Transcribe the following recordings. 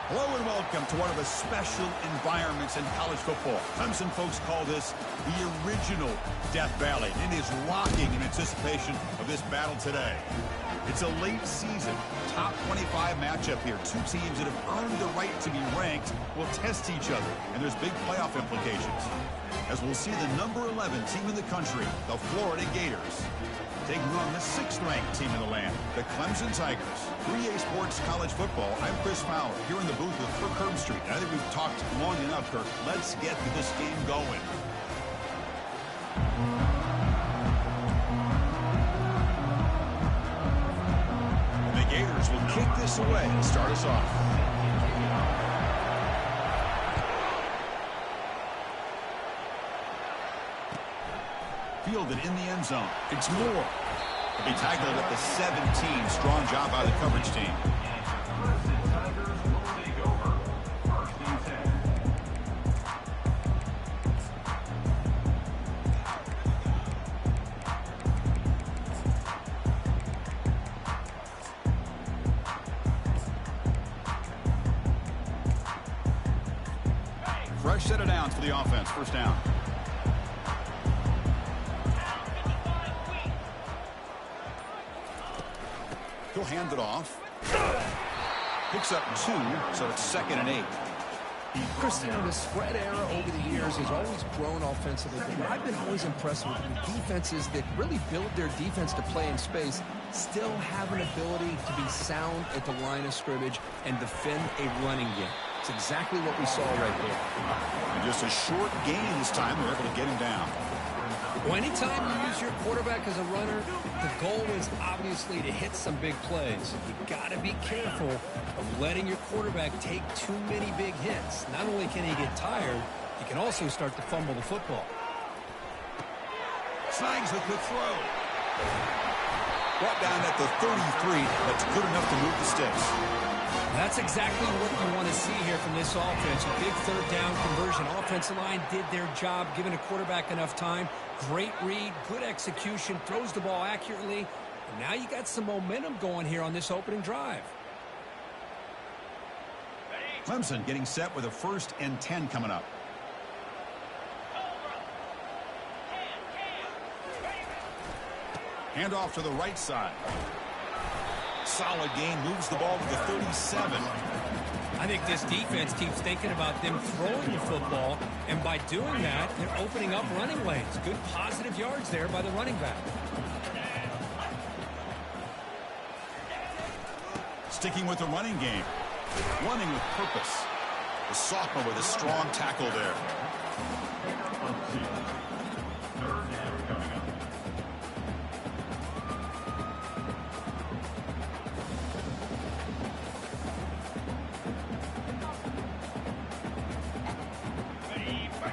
Hello and welcome to one of the special environments in college football. Clemson folks call this the original Death Valley. It is rocking in anticipation of this battle today. It's a late season, top 25 matchup here. Two teams that have earned the right to be ranked will test each other, and there's big playoff implications. As we'll see the number 11 team in the country, the Florida Gators, taking on the 6th-ranked team in the land, the Clemson Tigers. 3A Sports College Football, I'm Chris Fowler, here in the booth with Kirk Herbstreit. I think we've talked long enough, Kirk. Let's get this game going. And the Gators will kick this away and start us off. Fielded in the end zone. It's Moore. He tackled at the 17. Strong job by the coverage team. Fresh set of downs for the offense. First down. He'll hand it off. Picks up 2, so it's 2nd and 8. Chris, the spread era over the years has always grown offensively, but what I've been always impressed with defenses that really build their defense to play in space still have an ability to be sound at the line of scrimmage and defend a running game. It's exactly what we saw right there. And just a short gain this time. They're able to get him down. Well, anytime you use your quarterback as a runner, the goal is obviously to hit some big plays. You got to be careful of letting your quarterback take too many big hits. Not only can he get tired, he can also start to fumble the football. Snags the quick throw. Brought down at the 33. That's good enough to move the sticks. That's exactly what you want to see here from this offense. A big third down conversion. Offensive line did their job, giving a quarterback enough time. Great read, good execution, throws the ball accurately. And now you got some momentum going here on this opening drive. Clemson getting set with a 1st and 10 coming up. Hand off to the right side. Solid gain, moves the ball to the 37. I think this defense keeps thinking about them throwing the football, and by doing that, they're opening up running lanes. Good positive yards there by the running back. Sticking with the running game. Running with purpose. The sophomore with a strong tackle there.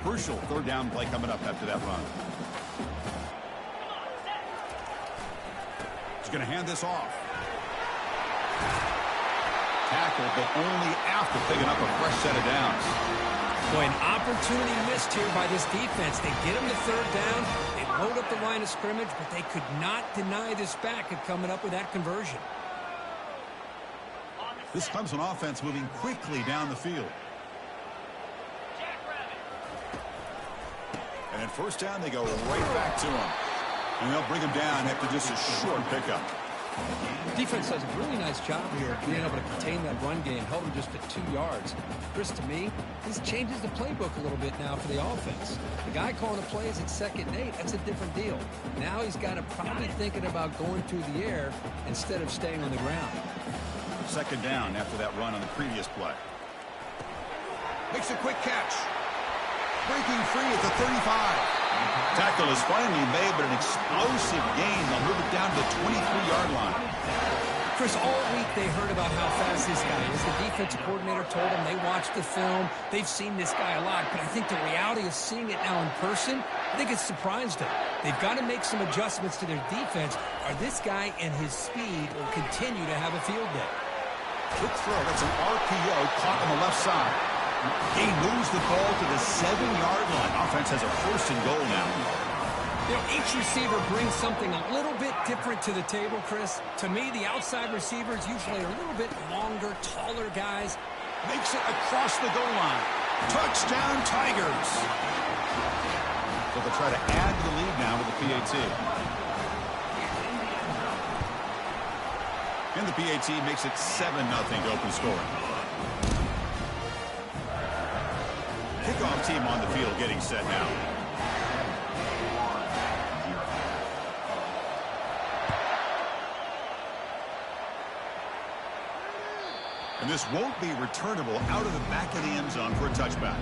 Crucial 3rd down play coming up after that run. He's going to hand this off. Tackle, but only after picking up a fresh set of downs. Boy, an opportunity missed here by this defense. They get him the 3rd down. They load up the line of scrimmage, but they could not deny this back of coming up with that conversion. This Clemson offense moving quickly down the field. And at 1st down, they go right back to him. And they'll bring him down after just a short pickup. Defense does a really nice job here of being able to contain that run game, held him just at 2 yards. Chris, to me, this changes the playbook a little bit now for the offense. The guy calling the plays at 2nd and 8, that's a different deal. Now he's got to probably thinking about going through the air instead of staying on the ground. 2nd down after that run on the previous play. Makes a quick catch. Breaking free at the 35. Tackle is finally made, but an explosive gain. They'll move it down to the 23-yard line. Chris, all week they heard about how fast this guy is. The defensive coordinator told them they watched the film. They've seen this guy a lot, but I think the reality of seeing it now in person, I think it's surprised them. They've got to make some adjustments to their defense, or this guy and his speed will continue to have a field day. Quick throw. That's an RPO caught on the left side. He moves the ball to the 7-yard line. Offense has a 1st and goal now. You know, each receiver brings something a little bit different to the table, Chris. To me, the outside receivers usually are a little bit longer, taller guys. Makes it across the goal line. Touchdown, Tigers. So they'll try to add to the lead now with the PAT. And the PAT makes it 7-0 to open scoring. Kickoff team on the field getting set now. And this won't be returnable out of the back of the end zone for a touchback.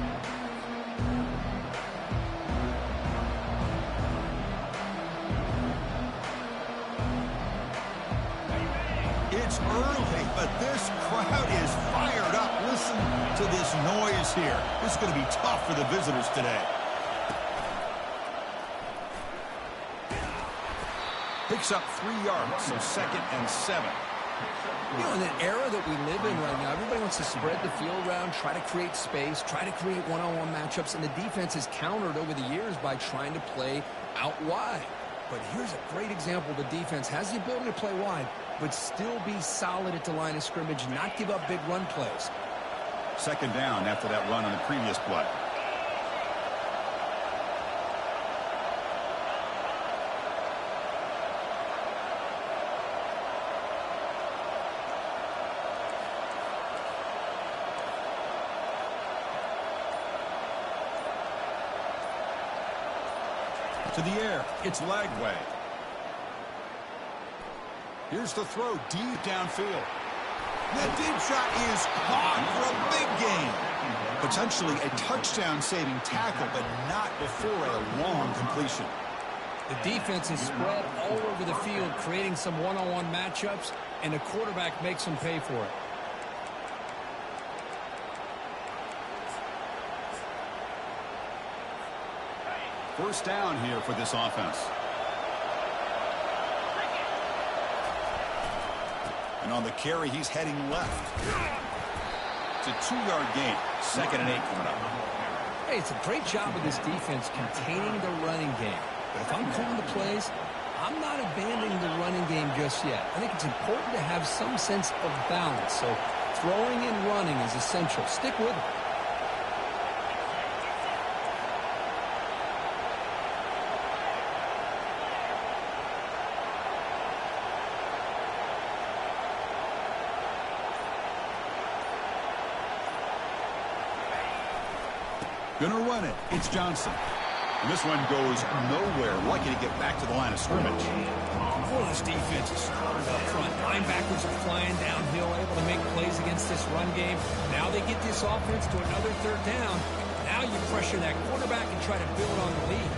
It's early, but this crowd is fired up. Listen to this noise here. This is going to be tough for the visitors today. Picks up 3 yards, so 2nd and 7. You know, in an era that we live in right now, everybody wants to spread the field around, try to create space, try to create one-on-one matchups, and the defense has countered over the years by trying to play out wide. But here's a great example. The defense has the ability to play wide, but still be solid at the line of scrimmage, not give up big run plays. 2nd down after that run on the previous play. To the air, it's Lagway. Here's the throw deep downfield. The deep shot is caught for a big gain. Potentially a touchdown-saving tackle, but not before a long completion. The defense is spread all over the field, creating some one-on-one matchups, and the quarterback makes them pay for it. First down here for this offense. And on the carry, he's heading left. It's a 2-yard gain. 2nd and 8 coming up. Hey, it's a great job of this defense containing the running game. But if I'm calling the plays, I'm not abandoning the running game just yet. I think it's important to have some sense of balance. So throwing and running is essential. Stick with it. Gonna run it. It's Johnson. And this one goes nowhere. Lucky to get back to the line of scrimmage. Oh, this defense is strong up front. Linebackers are flying downhill, able to make plays against this run game. Now they get this offense to another 3rd down. Now you pressure that quarterback and try to build on the lead.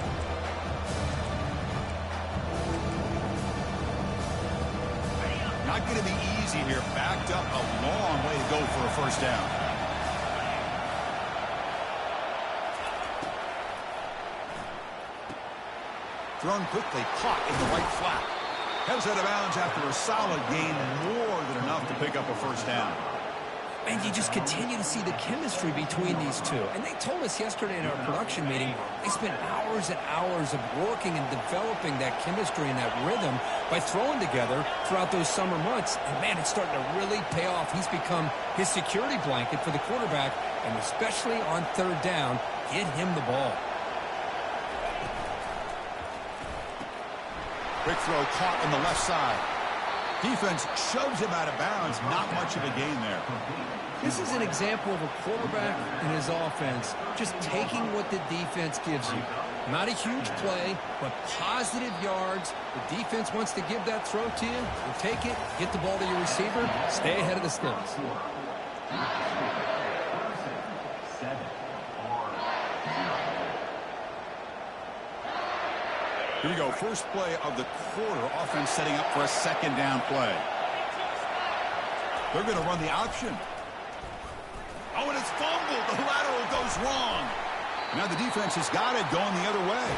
Not going to be easy here. Backed up a long way to go for a first down. Thrown quickly, caught in the right flat. Heads out of bounds after a solid gain, more than enough to pick up a first down. And you just continue to see the chemistry between these two. And they told us yesterday in our production meeting, they spent hours and hours of working and developing that chemistry and that rhythm by throwing together throughout those summer months. And, man, it's starting to really pay off. He's become his security blanket for the quarterback, and especially on 3rd down, get him the ball. Quick throw caught on the left side. Defense shoves him out of bounds. Not much of a gain there. This is an example of a quarterback and his offense just taking what the defense gives you. Not a huge play, but positive yards. The defense wants to give that throw to you. You take it, get the ball to your receiver, stay ahead of the sticks. Here we go. First play of the quarter. Offense setting up for a 2nd down play. They're going to run the option. Oh, and it's fumbled. The lateral goes wrong. Now the defense has got it going the other way.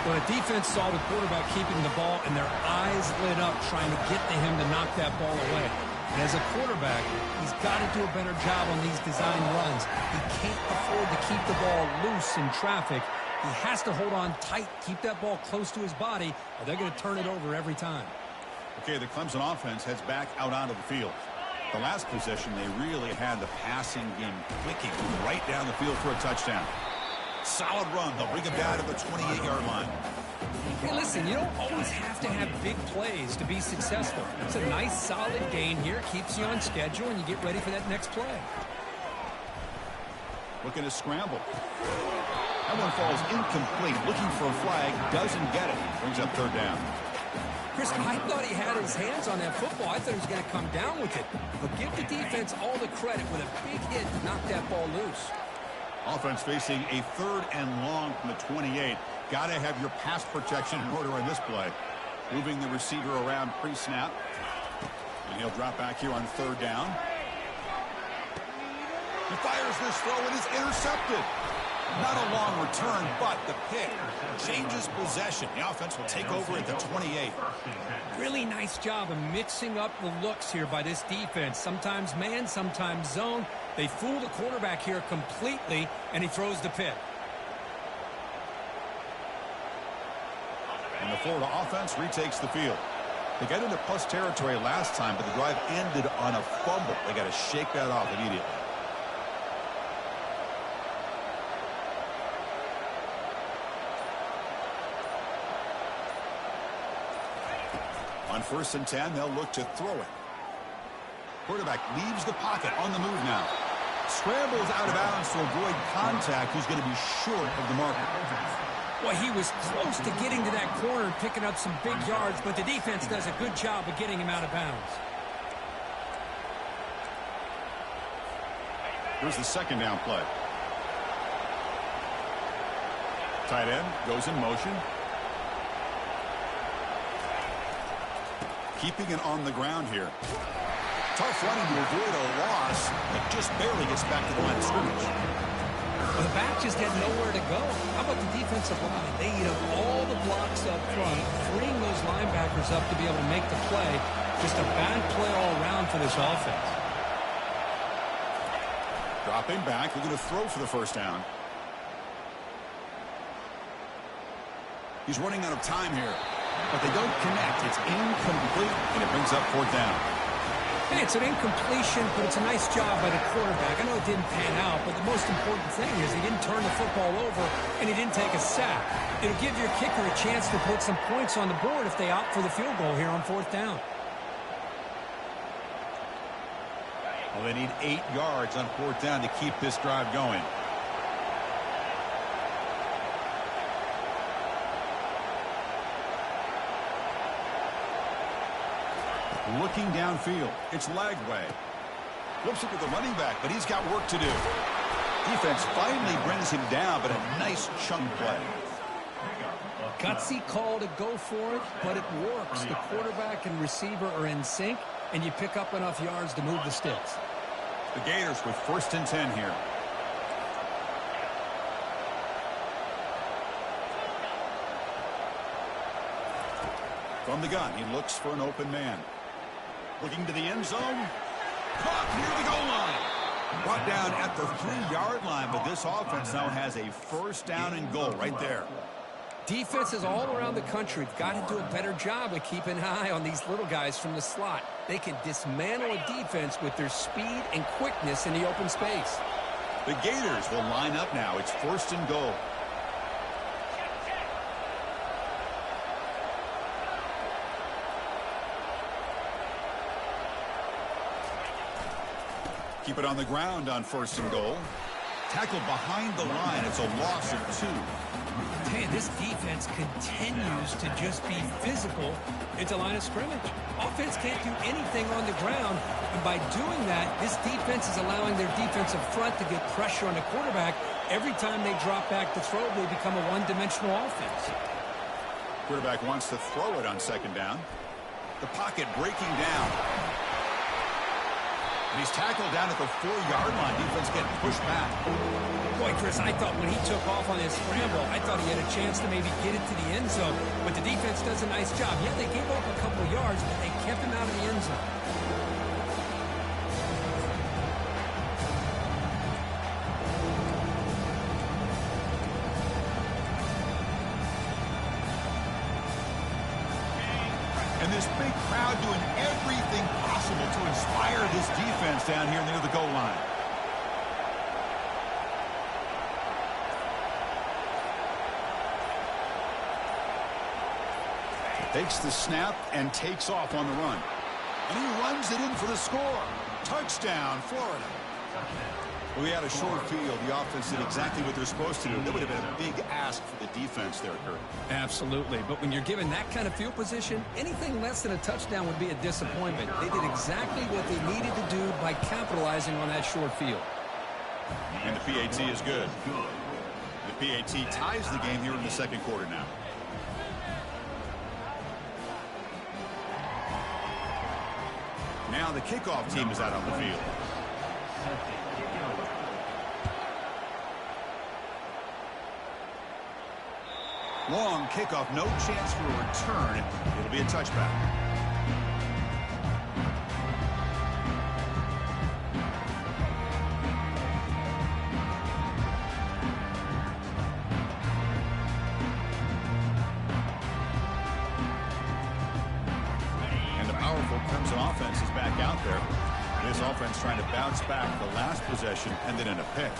Well, the defense saw the quarterback keeping the ball, and their eyes lit up trying to get to him to knock that ball away. And as a quarterback, he's got to do a better job on these design runs. He can't afford to keep the ball loose in traffic. He has to hold on tight, keep that ball close to his body, or they're going to turn it over every time. Okay, the Clemson offense heads back out onto the field. The last possession, they really had the passing game clicking right down the field for a touchdown. Solid run. They'll bring him down to the 28-yard line. Hey, listen, you don't always have to have big plays to be successful. It's a nice, solid gain here. Keeps you on schedule, and you get ready for that next play. Looking to scramble. That one falls incomplete. Looking for a flag. Doesn't get it. Brings up third down. Chris, I thought he had his hands on that football. I thought he was going to come down with it. But give the defense all the credit with a big hit to knock that ball loose. Offense facing a 3rd and long from the 28. Got to have your pass protection in order on this play. Moving the receiver around pre-snap. And he'll drop back here on 3rd down. He fires this throw and is intercepted. Not a long return, but the pick changes possession. The offense will take over at the 28. Really nice job of mixing up the looks here by this defense. Sometimes man, sometimes zone. They fool the quarterback here completely, and he throws the pick. And the Florida offense retakes the field. They got into plus territory last time, but the drive ended on a fumble. They got to shake that off immediately. On 1st and 10, they'll look to throw it. Quarterback leaves the pocket on the move now. Scrambles out of bounds to avoid contact. He's going to be short of the marker. Well, he was close to getting to that corner and picking up some big yards, but the defense does a good job of getting him out of bounds. Here's the 2nd down play. Tight end goes in motion. Keeping it on the ground here. Tough running to avoid a loss, but just barely gets back to the line of scrimmage. Well, the back just had nowhere to go. How about the defensive line? They eat up all the blocks up front, freeing those linebackers up to be able to make the play. Just a bad play all around for this offense. Dropping back, looking to throw for the 1st down. He's running out of time here, but they don't connect. It's incomplete, and it brings up 4th down. Hey, it's an incompletion, but it's a nice job by the quarterback. I know it didn't pan out, but the most important thing is he didn't turn the football over, and he didn't take a sack. It'll give your kicker a chance to put some points on the board if they opt for the field goal here on 4th down. Well, they need 8 yards on 4th down to keep this drive going. Looking downfield. It's Lagway. Flips it to the running back, but he's got work to do. Defense finally brings him down, but a nice chunk play. Gutsy call to go for it, but it works. The quarterback and receiver are in sync, and you pick up enough yards to move the sticks. The Gators with 1st and 10 here. From the gun, he looks for an open man. Looking to the end zone. Caught near the goal line. Brought down at the 3-yard line, but this offense now has a 1st down and goal right there. Defenses all around the country have got to do a better job of keeping an eye on these little guys from the slot. They can dismantle a defense with their speed and quickness in the open space. The Gators will line up now. It's 1st and goal. Keep it on the ground on 1st and goal. Tackled behind the line. It's a loss of 2. Man, this defense continues to just be physical at the line of scrimmage. Offense can't do anything on the ground, and by doing that, this defense is allowing their defensive front to get pressure on the quarterback. Every time they drop back to throw, they become a one-dimensional offense. Quarterback wants to throw it on 2nd down. The pocket breaking down. And he's tackled down at the 4-yard line. Defense getting pushed back. Boy, Chris, I thought when he took off on his scramble, I thought he had a chance to maybe get it to the end zone. But the defense does a nice job. Yeah, they gave up a couple yards, but they kept him out of the end zone. And this big crowd doing everything possible to inspire this defense down here near the goal line. Takes the snap and takes off on the run. And he runs it in for the score. Touchdown, Florida. Well, we had a short field. The offense did exactly what they're supposed to do. That would have been a big ask for the defense there, Kurt. Absolutely. But when you're given that kind of field position, anything less than a touchdown would be a disappointment. They did exactly what they needed to do by capitalizing on that short field. And the PAT is good. The PAT ties the game here in the second quarter now. Now the kickoff team is out on the field. Long kickoff, no chance for a return. It'll be a touchback. And the powerful Clemson offense is back out there. This offense trying to bounce back the last possession and then in a pick.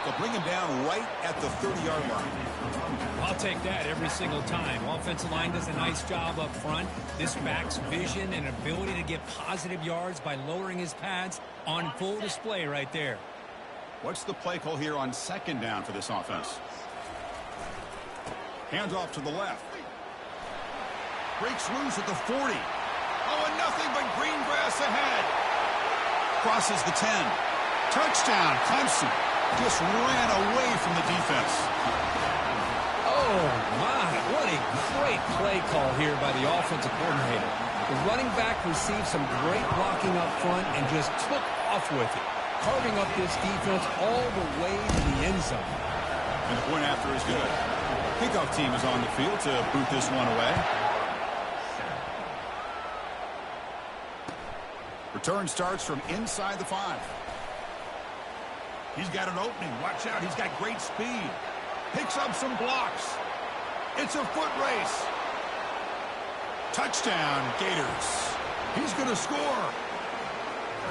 They'll bring him down right at the 30-yard line. I'll take that every single time. Offensive line does a nice job up front. This back's vision and ability to get positive yards by lowering his pads on full display right there. What's the play call here on second down for this offense? Hands off to the left. Breaks loose at the 40. Oh, and nothing but green grass ahead. Crosses the 10. Touchdown, Clemson. Just ran away from the defense. Oh, my. What a great play call here by the offensive coordinator. The running back received some great blocking up front and just took off with it, carving up this defense all the way to the end zone. And the point after is good. Kickoff team is on the field to boot this one away. Return starts from inside the 5. He's got an opening. Watch out. He's got great speed. Picks up some blocks. It's a foot race. Touchdown, Gators. He's going to score.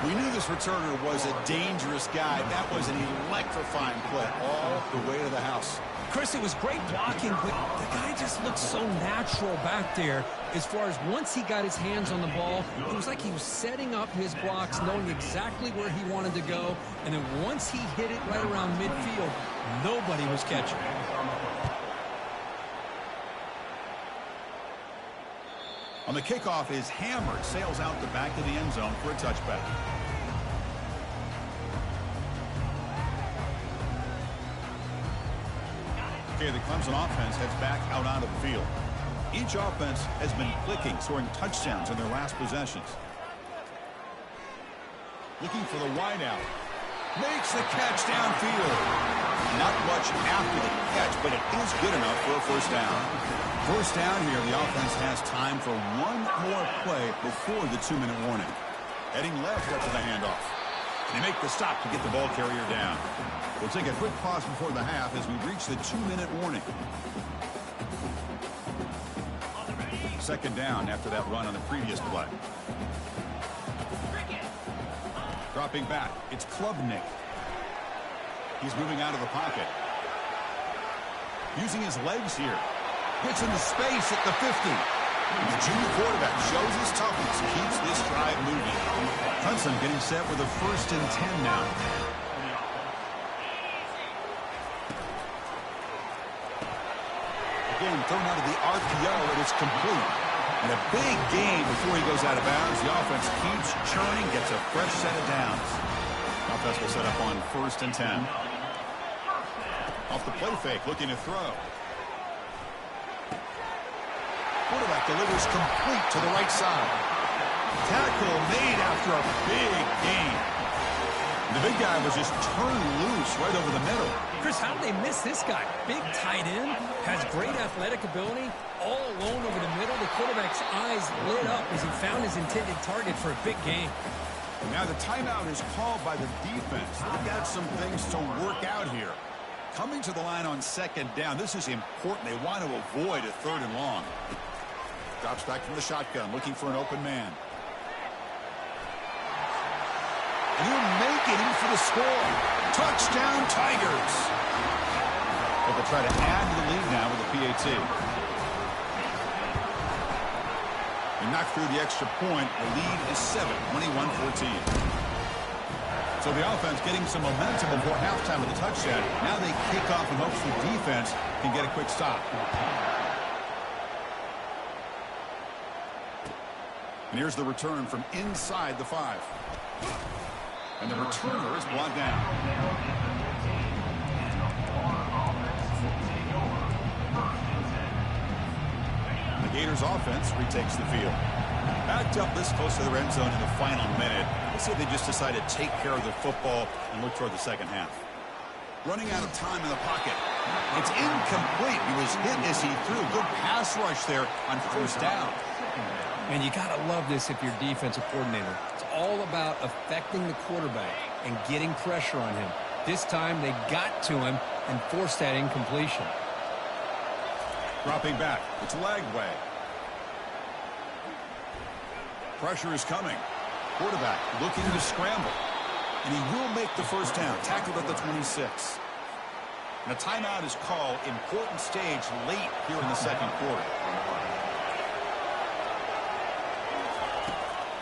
We knew this returner was a dangerous guy. That was an electrifying play all the way to the house. Chris, it was great blocking, but the guy just looked so natural back there. As far as once he got his hands on the ball, it was like he was setting up his blocks, knowing exactly where he wanted to go. And then once he hit it right around midfield, nobody was catching. On the kickoff is hammered, sails out the back of the end zone for a touchback. Okay, the Clemson offense heads back out onto the field. Each offense has been clicking, scoring touchdowns in their last possessions. Looking for the wideout. Makes the catch downfield. Not much after the catch, but it is good enough for a first down. First down here, the offense has time for one more play before the 2-minute warning. Heading left after the handoff. They make the stop to get the ball carrier down. We'll take a quick pause before the half as we reach the 2-minute warning. Second down after that run on the previous play. Dropping back, it's Klubnik. He's moving out of the pocket. Using his legs here. Gets into space at the 50. The junior quarterback shows his toughness, keeps this drive moving. Clemson getting set with a 1st and 10 now. Again, thrown out of the RPO, and it's complete. And a big gain before he goes out of bounds. The offense keeps churning, gets a fresh set of downs. The offense will set up on 1st and 10. Off the play fake, looking to throw. Quarterback delivers complete to the right side. Tackle made after a big gain. The big guy was just turned loose right over the middle. Chris, how did they miss this guy? Big tight end, has great athletic ability, all alone over the middle. The quarterback's eyes lit up as he found his intended target for a big gain. Now the timeout is called by the defense. They've got some things to work out here. Coming to the line on second down, this is important. They want to avoid a 3rd and long. Drops back from the shotgun, looking for an open man. And he'll make it in for the score. Touchdown, Tigers. But they'll try to add to the lead now with a PAT. They knock through the extra point. The lead is 7, 21-14. So the offense getting some momentum before halftime with the touchdown. Now they kick off in hopes the defense can get a quick stop. And here's the return from inside the 5. And the returner is brought down. The Gators offense retakes the field. Backed up this close to the end zone in the final minute. Let's see if they just decide to take care of the football and look toward the second half. Running out of time in the pocket. It's incomplete. He was hit as he threw. Good pass rush there on first down. And you got to love this if you're defensive coordinator. It's all about affecting the quarterback and getting pressure on him. This time they got to him and forced that incompletion. Dropping back. It's Lagway. Pressure is coming. Quarterback looking to scramble. And he will make the first down. Tackled at the 26. And a timeout is called. Important stage late here in the second quarter.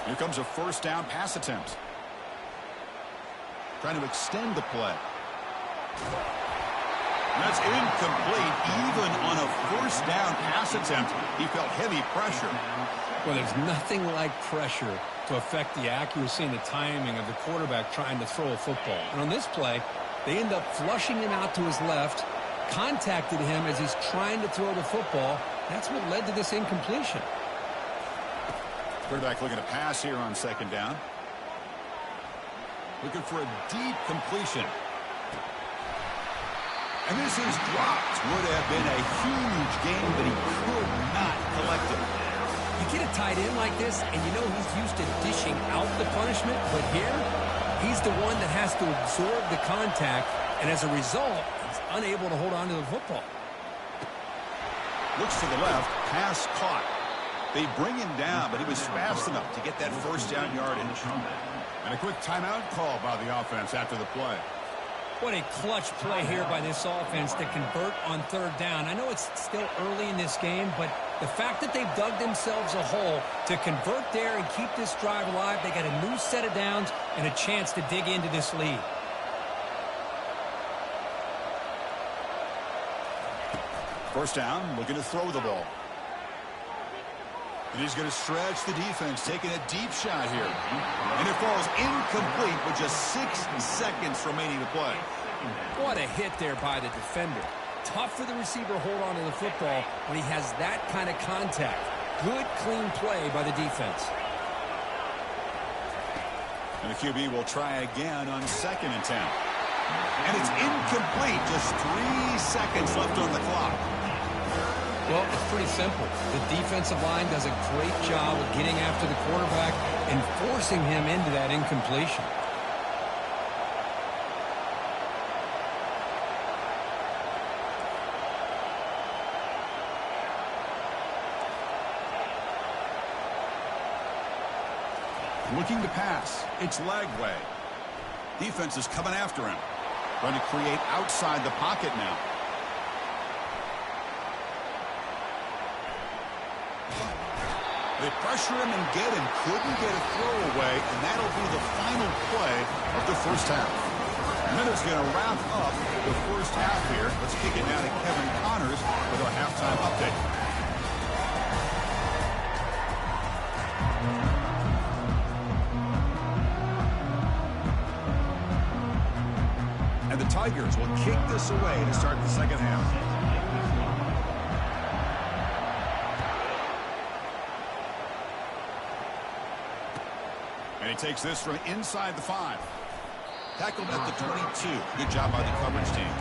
Here comes a first down pass attempt. Trying to extend the play. That's incomplete. Even on a first down pass attempt, he felt heavy pressure. Well, there's nothing like pressure to affect the accuracy and the timing of the quarterback trying to throw a football. And on this play, they end up flushing him out to his left, contacted him as he's trying to throw the football. That's what led to this incompletion. Quarterback looking to pass here on second down. Looking for a deep completion. And this is dropped. Would have been a huge gain, but he could not collect it. You get a tight end like this, and you know he's used to dishing out the punishment, but here, he's the one that has to absorb the contact, and as a result, he's unable to hold on to the football. Looks to the left, pass caught. They bring him down, but he was fast enough to get that first down yardage. And a quick timeout call by the offense after the play. What a clutch play here by this offense to convert on third down. I know it's still early in this game, but the fact that they've dug themselves a hole to convert there and keep this drive alive, they got a new set of downs and a chance to dig into this lead. First down, looking to throw the ball. And he's going to stretch the defense, taking a deep shot here. And it falls incomplete with just 6 seconds remaining to play. What a hit there by the defender. Tough for the receiver to hold on to the football when he has that kind of contact. Good, clean play by the defense. And the QB will try again on second and 10. And it's incomplete. Just 3 seconds left on the clock. Well, it's pretty simple. The defensive line does a great job of getting after the quarterback and forcing him into that incompletion. Looking to pass. It's Lagway. Defense is coming after him. Trying to create outside the pocket now. They pressure him and get him. Couldn't get a throw away, and that'll be the final play of the first half. And then it's going to wrap up the first half here. Let's kick it now to Kevin Connors with our halftime update. And the Tigers will kick this away to start the second half. And he takes this from inside the 5. Tackled at the 22. Good job by the coverage team.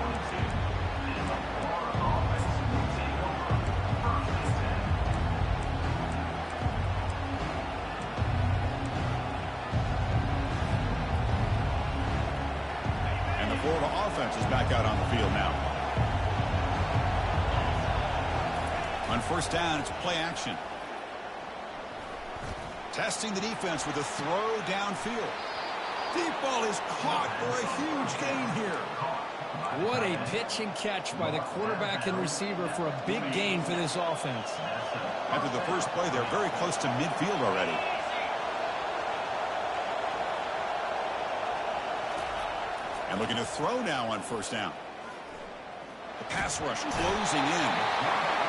And the Florida offense is back out on the field now. On first down, it's play action. Testing the defense with a throw downfield. Deep ball is caught for a huge gain here. What a pitch and catch by the quarterback and receiver for a big gain for this offense. After the first play, they're very close to midfield already. And looking to throw now on first down. The pass rush closing in.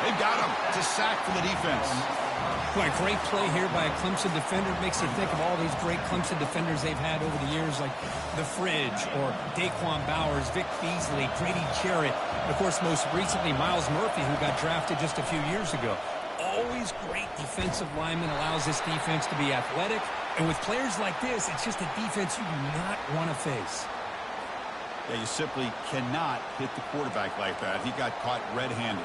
They've got him to sack for the defense. Boy, great play here by a Clemson defender. Makes you think of all these great Clemson defenders they've had over the years, like The Fridge or Daquan Bowers, Vic Beasley, Grady Jarrett, and of course, most recently, Miles Murphy, who got drafted just a few years ago. Always great defensive lineman, allows this defense to be athletic. And with players like this, it's just a defense you do not want to face. Yeah, you simply cannot hit the quarterback like that. He got caught red-handed.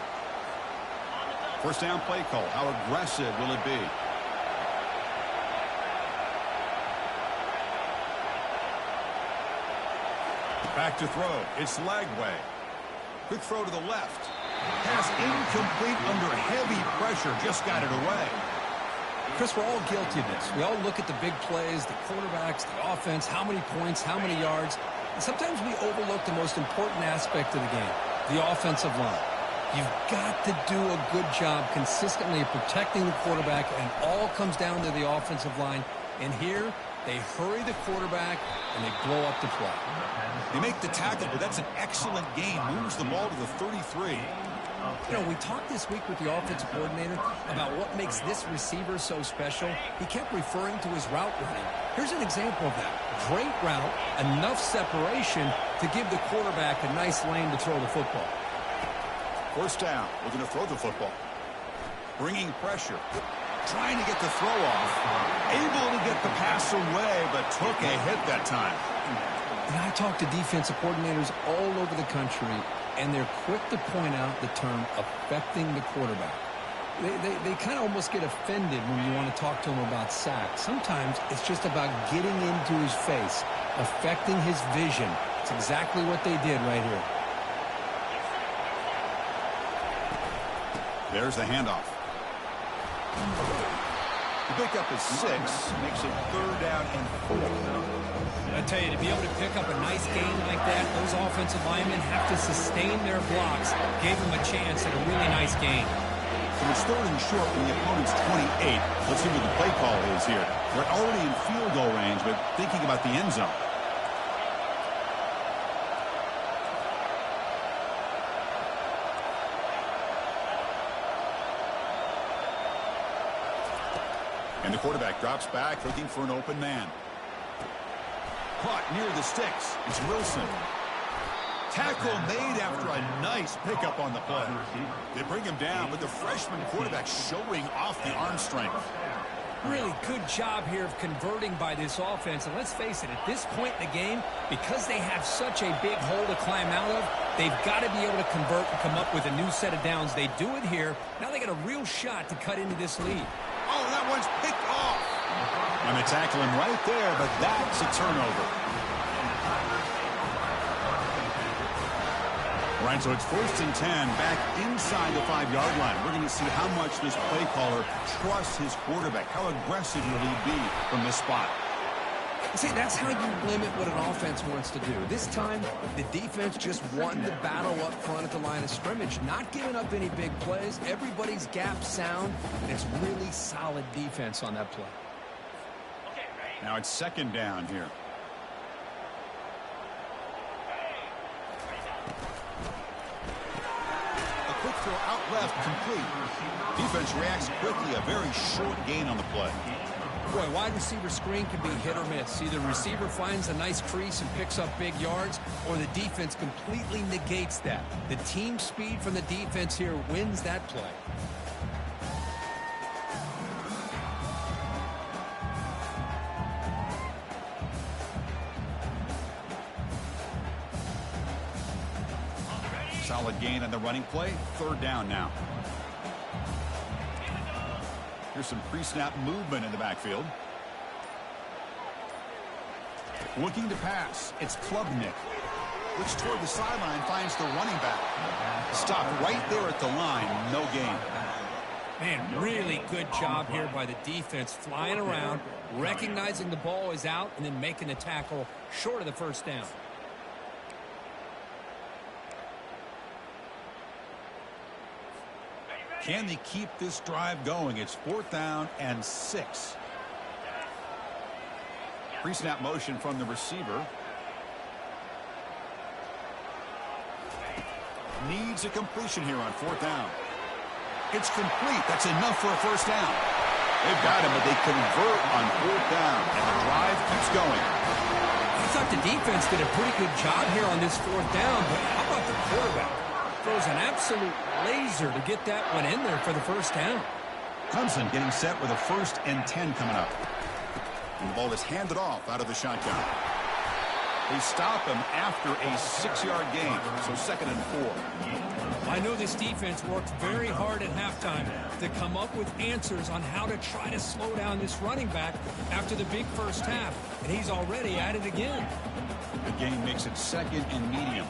First down play call. How aggressive will it be? Back to throw. It's Lagway. Quick throw to the left. Pass incomplete under heavy pressure. Just got it away. Chris, we're all guilty of this. We all look at the big plays, the quarterbacks, the offense, how many points, how many yards. And sometimes we overlook the most important aspect of the game, the offensive line. You've got to do a good job consistently of protecting the quarterback, and it all comes down to the offensive line. And here, they hurry the quarterback, and they blow up the play. They make the tackle, but that's an excellent gain. Moves the ball to the 33. You know, we talked this week with the offensive coordinator about what makes this receiver so special. He kept referring to his route running. Here's an example of that. Great route, enough separation to give the quarterback a nice lane to throw the football. First down. We're going to throw the football. Bringing pressure. Trying to get the throw off. Able to get the pass away, but took a hit that time. And I talk to defensive coordinators all over the country, and they're quick to point out the term affecting the quarterback. They kind of almost get offended when you want to talk to them about sacks. Sometimes it's just about getting into his face, affecting his vision. It's exactly what they did right here. There's the handoff. The pickup is 6, makes it 3rd down and 4. I tell you, to be able to pick up a nice gain like that, those offensive linemen have to sustain their blocks. Gave them a chance at a really nice gain. So it's 3rd and short from the opponent's 28. Let's see what the play call is here. They're already in field goal range, but thinking about the end zone. And the quarterback drops back, looking for an open man. Caught near the sticks. It's Wilson. Tackle made after a nice pickup on the play. They bring him down, but the freshman quarterback showing off the arm strength. Really good job here of converting by this offense. And let's face it, at this point in the game, because they have such a big hole to climb out of, they've got to be able to convert and come up with a new set of downs. They do it here. Now they got a real shot to cut into this lead. Oh, that one's picked off. And they tackle him right there, but that's a turnover. All right, so it's 1st and 10, back inside the 5-yard line. We're going to see how much this play caller trusts his quarterback. How aggressive will he be from this spot? See, that's how you limit what an offense wants to do. This time, the defense just won the battle up front at the line of scrimmage, not giving up any big plays. Everybody's gap sound, and it's really solid defense on that play. Now it's 2nd down here. A quick throw out left, complete. Defense reacts quickly, a very short gain on the play. Boy, wide receiver screen can be hit or miss. Either receiver finds a nice crease and picks up big yards, or the defense completely negates that. The team speed from the defense here wins that play. Solid gain on the running play. 3rd down now. Here's some pre-snap movement in the backfield. Looking to pass. It's Klubnik. Looks toward the sideline, finds the running back. Stopped right there at the line. No gain. Man, really good job here by the defense, flying around, recognizing the ball is out, and then making the tackle short of the first down. Can they keep this drive going? It's 4th down and 6. Pre-snap motion from the receiver. Needs a completion here on 4th down. It's complete. That's enough for a first down. They've got him, but they convert on 4th down, and the drive keeps going. I thought the defense did a pretty good job here on this 4th down, but how about the quarterback? Throws an absolute laser to get that one in there for the first down. Clemson getting set with a 1st and 10 coming up. And the ball is handed off out of the shotgun. They stop him after a 6-yard gain, so 2nd and 4. I know this defense worked very hard at halftime to come up with answers on how to try to slow down this running back after the big first half, and he's already at it again. The game makes it 2nd and medium.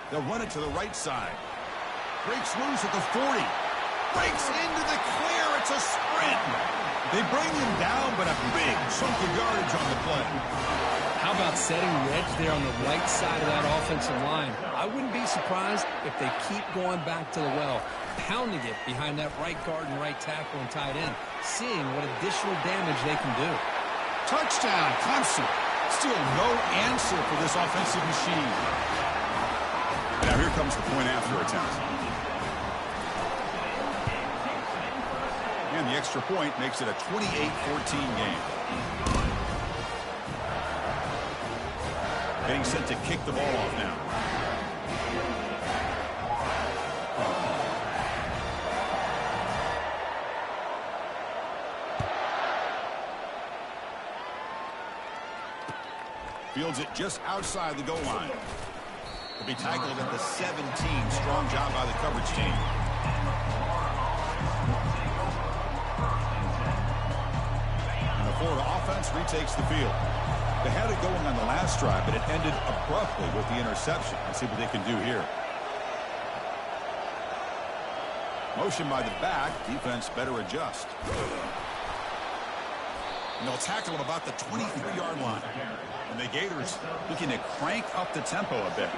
They'll run it to the right side. Breaks loose at the 40. Breaks into the clear. It's a sprint. They bring him down, but a big chunk of yardage on the play. How about setting the edge there on the right side of that offensive line? I wouldn't be surprised if they keep going back to the well, pounding it behind that right guard and right tackle and tight end, seeing what additional damage they can do. Touchdown, Clemson. Still no answer for this offensive machine. Now here comes the point after attempt. And the extra point makes it a 28-14 game. Getting set to kick the ball off now. Fields it just outside the goal line. Will be tackled at the 17. Strong job by the coverage team. And the Florida offense retakes the field. They had it going on the last drive, but it ended abruptly with the interception. Let's see what they can do here. Motion by the back. Defense better adjust. And they'll tackle him about the 23-yard line. And the Gators looking to crank up the tempo a bit.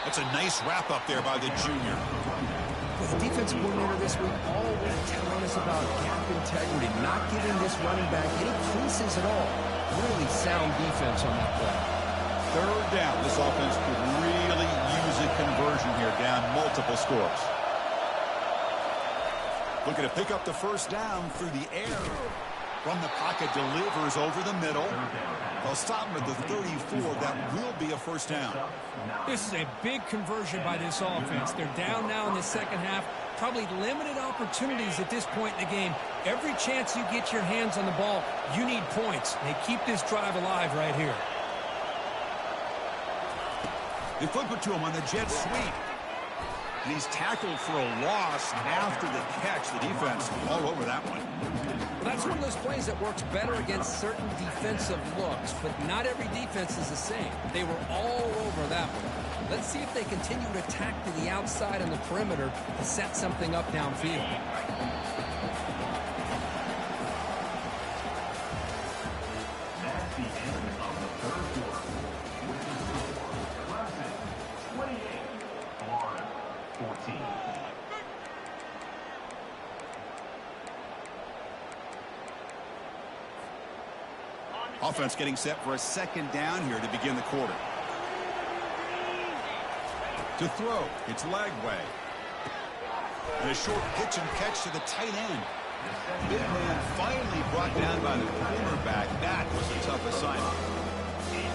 That's a nice wrap up there by the junior. Well, the defensive coordinator this week all week telling us about gap integrity, not giving this running back any creases at all. Really sound defense on that play. 3rd down. This offense could really use a conversion here, down multiple scores. Looking to pick up the first down through the air. From the pocket, delivers over the middle. They'll stop him at the 34. That will be a first down. This is a big conversion by this offense. They're down now in the second half. Probably limited opportunities at this point in the game. Every chance you get your hands on the ball, you need points. They keep this drive alive right here. They flip it to him on the jet sweep. And he's tackled for a loss after the catch. The defense all over that one. Well, that's one of those plays that works better against certain defensive looks, but not every defense is the same. They were all over that one. Let's see if they continue to attack to the outside on the perimeter to set something up downfield. That's the end of the third quarter. Clemson 28, Florida 14. Offense getting set for a 2nd down here to begin the quarter. To throw, it's Lagway. And a short pitch and catch to the tight end. Big man finally brought down by the cornerback. That was a tough assignment.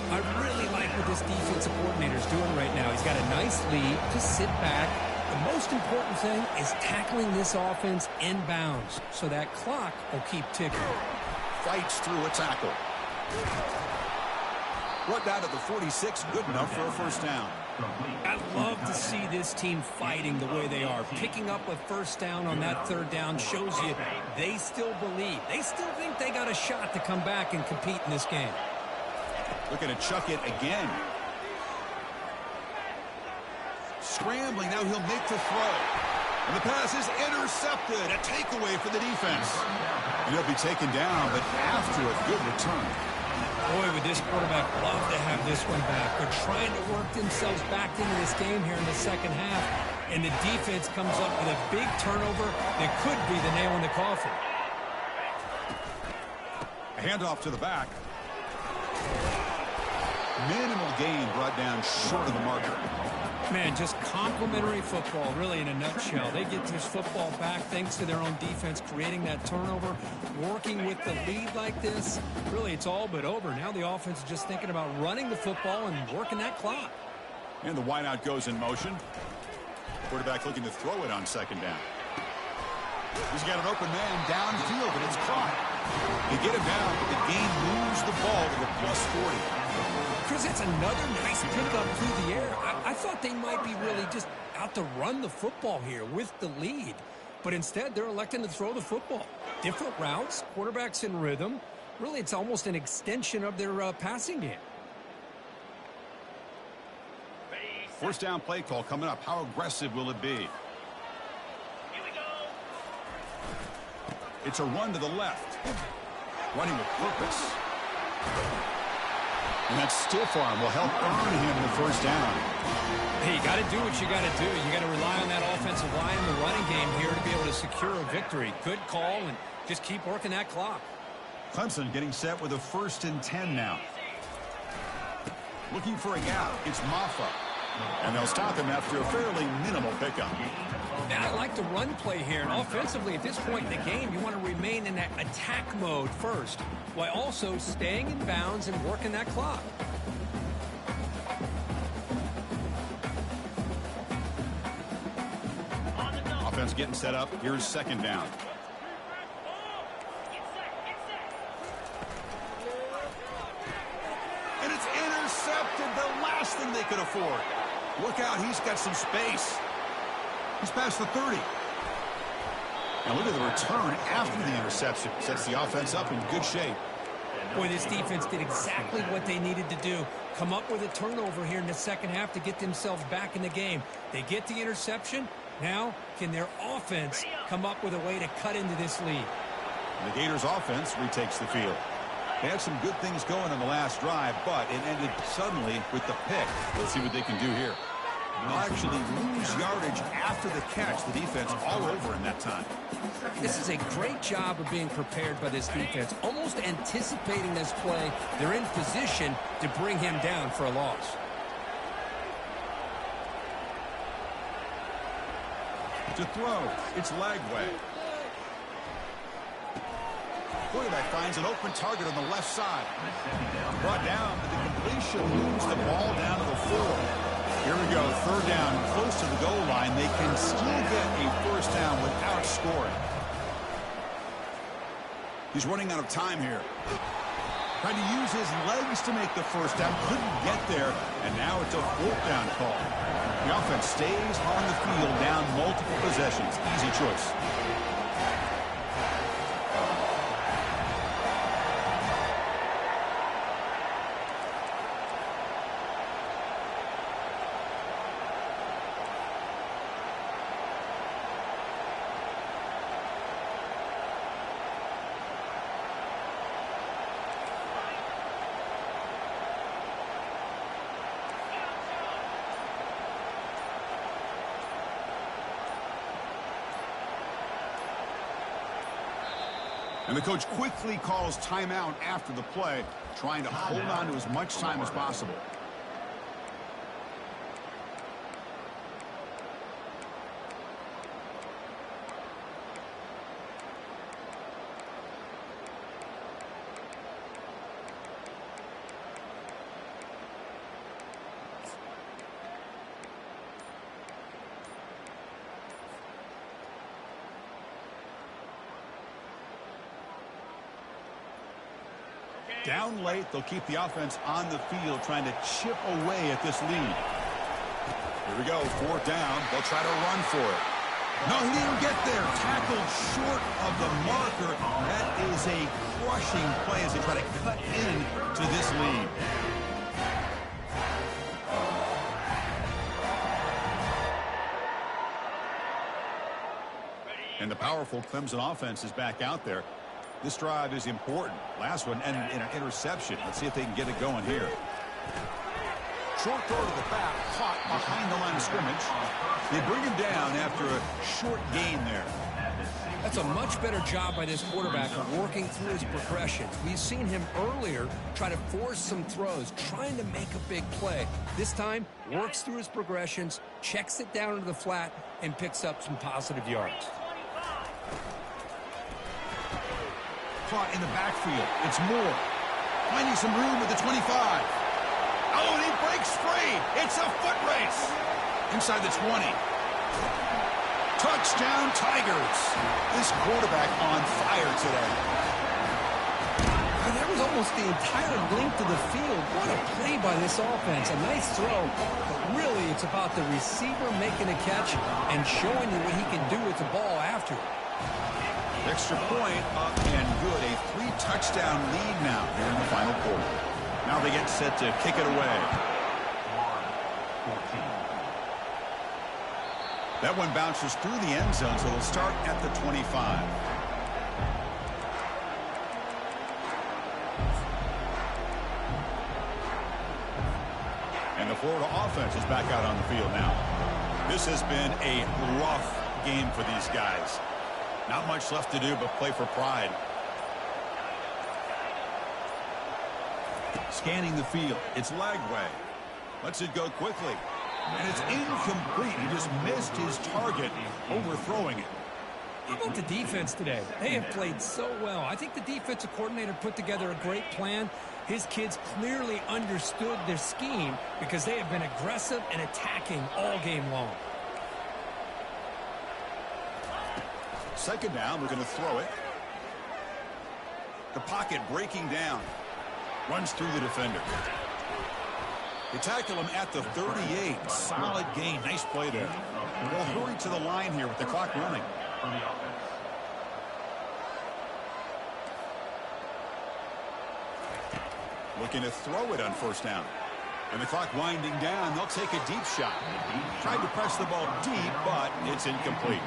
I really like what this defensive coordinator is doing right now. He's got a nice lead. Just sit back. The most important thing is tackling this offense inbounds so that clock will keep ticking. Fights through a tackle. Brought down to the 46, good enough for a first down. I love to see this team fighting the way they are. Picking up a first down on that 3rd down shows you they still believe. They still think they got a shot to come back and compete in this game. Looking to chuck it again. Scrambling, now he'll make the throw. And the pass is intercepted. A takeaway for the defense. And he'll be taken down, but after a good return. Boy, would this quarterback love to have this one back. They're trying to work themselves back into this game here in the second half. And the defense comes up with a big turnover that could be the nail in the coffin. A handoff to the back. Minimal gain brought down short of the marker. Man, just complimentary football, really, in a nutshell. They get this football back thanks to their own defense, creating that turnover, working with the lead like this. Really, it's all but over. Now the offense is just thinking about running the football and working that clock. And the wideout goes in motion. Quarterback looking to throw it on second down. He's got an open man downfield, and it's caught. They get him down, but the game moves the ball to the +40. Chris, it's another nice pickup through the air. I thought they might be really just out to run the football here with the lead. But instead, they're electing to throw the football. Different routes, quarterbacks in rhythm. Really, it's almost an extension of their passing game. First down play call coming up. How aggressive will it be? Here we go. It's a run to the left. Running with purpose. And that stiff arm will help earn him the first down. Hey, you got to do what you got to do. You got to rely on that offensive line in the running game here to be able to secure a victory. Good call, and just keep working that clock. Clemson getting set with a 1st and 10 now. Looking for a gap. It's Maffa. And they'll stop him after a fairly minimal pickup. I like the run play here. And offensively, at this point in the game, you want to remain in that attack mode first, while also staying in bounds and working that clock. Offense getting set up. Here's second down. And it's intercepted. The last thing they could afford. Look out. He's got some space. He's past the 30. And look at the return after the interception. Sets the offense up in good shape. Boy, this defense did exactly what they needed to do. Come up with a turnover here in the second half to get themselves back in the game. They get the interception. Now, can their offense come up with a way to cut into this lead? And the Gators offense retakes the field. They had some good things going on the last drive, but it ended suddenly with the pick. Let's see what they can do here. They'll actually lose yardage after the catch. The defense all over in that time. This is a great job of being prepared by this defense, almost anticipating this play. They're in position to bring him down for a loss. To throw, it's Lagway. Quarterback finds an open target on the left side. Brought down, but the completion moves the ball down to the 4. Here we go, third down, close to the goal line. They can still get a first down without scoring. He's running out of time here. Trying to use his legs to make the first down. Couldn't get there, and now it's a 4th down call. The offense stays on the field down multiple possessions. Easy choice. And the coach quickly calls timeout after the play, trying to hold on to as much time as possible. Down late, they'll keep the offense on the field, trying to chip away at this lead. Here we go, 4th down. They'll try to run for it. No, he didn't get there. Tackled short of the marker. That is a crushing play as they try to cut in to this lead. And the powerful Clemson offense is back out there. This drive is important. Last one ended in an interception. Let's see if they can get it going here. Short throw to the back, caught behind the line of scrimmage. They bring him down after a short gain there. That's a much better job by this quarterback of working through his progressions. We've seen him earlier try to force some throws, trying to make a big play. This time, works through his progressions, checks it down into the flat, and picks up some positive yards. Caught in the backfield. It's Moore. Finding some room at the 25. Oh, and he breaks free. It's a foot race. Inside the 20. Touchdown, Tigers. This quarterback on fire today. That was almost the entire length of the field. What a play by this offense. A nice throw, but really it's about the receiver making a catch and showing you what he can do with the ball after it. Extra point up and good. A 3-touchdown lead now here in the final quarter. Now they get set to kick it away. That one bounces through the end zone, so they'll start at the 25. And the Florida offense is back out on the field now. This has been a rough game for these guys. Not much left to do but play for pride. Scanning the field. It's Lagway. Lets it go quickly. And it's incomplete. He just missed his target, overthrowing it. How about the defense today? They have played so well. I think the defensive coordinator put together a great plan. His kids clearly understood their scheme because they have been aggressive and attacking all game long. Second down, we're going to throw it. The pocket breaking down. Runs through the defender. They tackle him at the 38. Solid gain. Nice play there. They'll hurry to the line here with the clock running. Looking to throw it on first down. And the clock winding down. They'll take a deep shot. Tried to press the ball deep, but it's incomplete.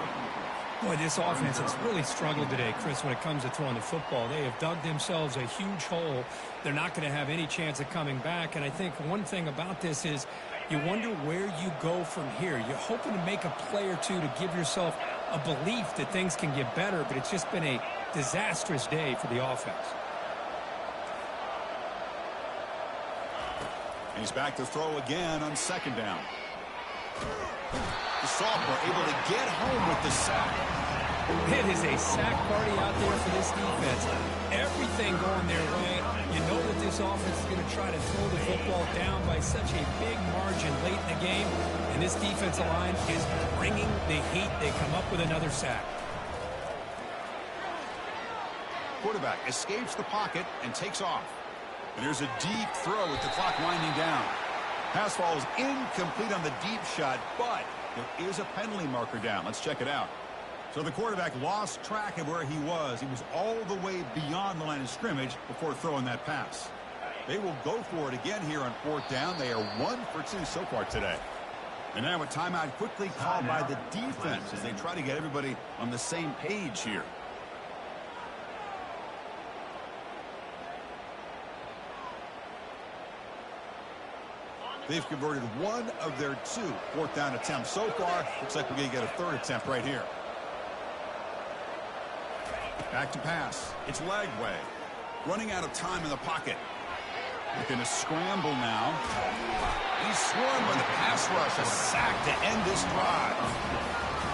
Boy, this offense has really struggled today, Chris, when it comes to throwing the football. They have dug themselves a huge hole. They're not going to have any chance of coming back. And I think one thing about this is you wonder where you go from here. You're hoping to make a play or two to give yourself a belief that things can get better, but it's just been a disastrous day for the offense. And he's back to throw again on second down. The sophomore able to get home with the sack. It is a sack party out there for this defense. Everything going their way. You know that this offense is going to try to throw the football down by such a big margin late in the game. And this defensive line is bringing the heat. They come up with another sack. Quarterback escapes the pocket and takes off. And there's a deep throw with the clock winding down. Pass falls incomplete on the deep shot, but there is a penalty marker down. Let's check it out. So the quarterback lost track of where he was. He was all the way beyond the line of scrimmage before throwing that pass. They will go for it again here on fourth down. They are 1 for 2 so far today. And now a timeout quickly called by the defense as they try to get everybody on the same page here. They've converted 1 of their 2 fourth down attempts so far. Looks like we're going to get a third attempt right here. Back to pass. It's Lagway. Running out of time in the pocket. Looking to scramble now. He's swarmed by the pass rush. A sack to end this drive.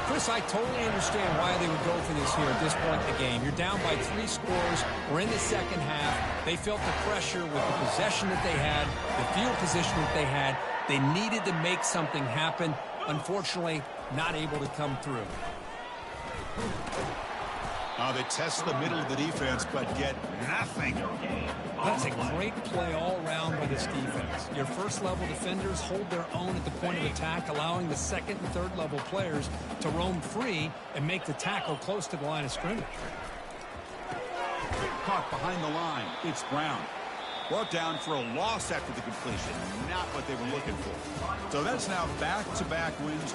Chris, I totally understand why they would go for this here at this point in the game. You're down by 3 scores. We're in the second half. They felt the pressure with the possession that they had, the field position that they had. They needed to make something happen. Unfortunately, not able to come through. They test the middle of the defense, but get nothing. That's a great play all around by this defense. Your first-level defenders hold their own at the point of attack, allowing the second and third-level players to roam free and make the tackle close to the line of scrimmage. Caught behind the line. It's Brown. Brought down for a loss after the completion. Not what they were looking for. So that's now back-to-back wins.